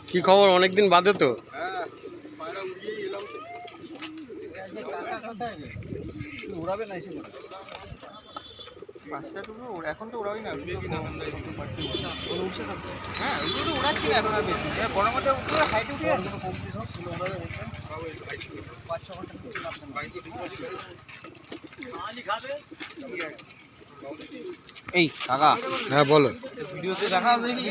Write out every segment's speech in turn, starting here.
কি খবর? অনেকদিন বাদে তো। উড়াবে না এসে এখন তো ওরাই না, হ্যাঁ ওগুলো তো উড়াচ্ছি না এখন আর বেশি, গরমের মধ্যে উঠে হাইটে উঠে এই কাকা। হ্যাঁ বলো। ভিডিওতে দেখাও দেখি।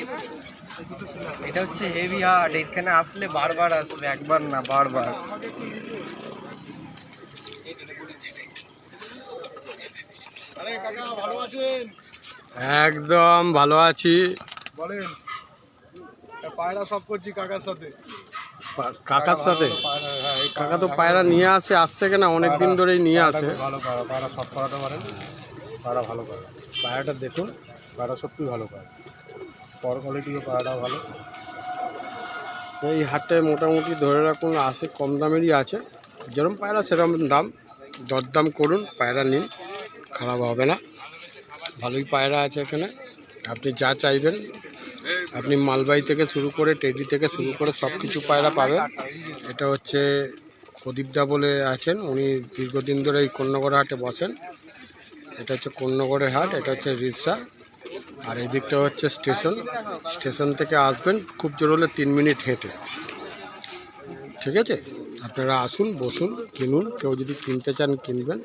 এটা হচ্ছে হেভি হার্ট, এখানে আসলে বারবার আসবে, একবার না বারবার। আরে কাকা ভালো আছেন? একদম ভালো আছি। বলেন। পায়রা সব করছি কাকার সাথে। কাকার সাথে? হ্যাঁ, কাকা তো পায়রা নিয়ে আসে, আজ থেকে না অনেক দিন ধরেই নিয়ে আসে। ভালো পায়রা, পায়রা সব করাতে পারেন। পায়রা ভালো পায়রা। পায়রাটা দেখুন, পায়রা সত্যি ভালো পায়রা। পর কোয়ালিটিও পায়রাটাও ভালো। এই হাটে মোটামুটি ধরে রাখুন আসে কম দামেরই আছে, যেরকম পায়রা সেরকম দাম। দরদাম করুন, পায়রা নিন, খারাপ হবে না। ভালোই পায়রা আছে এখানে, আপনি যা চাইবেন। আপনি মালবাহী থেকে শুরু করে টেডি থেকে শুরু করে সব কিছু পায়রা পাবেন। এটা হচ্ছে প্রদীপদা বলে আছেন, উনি দীর্ঘদিন ধরে এই কোন্নগর হাটে বসেন। এটা হচ্ছে কোন্নগরের হাট, এটা হচ্ছে রিসা। আর এই দিকটা হচ্ছে স্টেশন। স্টেশন থেকে আসবেন খুব জোর হলে 3 মিনিট হেঁটে। ঠিক আছে, আপনারা আসুন, বসুন, কিনুন। কেউ যদি কিনতে চান কিনবেন।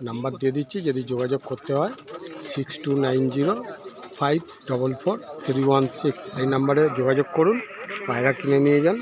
নাম্বার দিয়ে দিচ্ছি, যদি যোগাযোগ করতে হয় 6290544316 এই নাম্বারে যোগাযোগ করুন, পায়রা কিনে নিয়ে যান।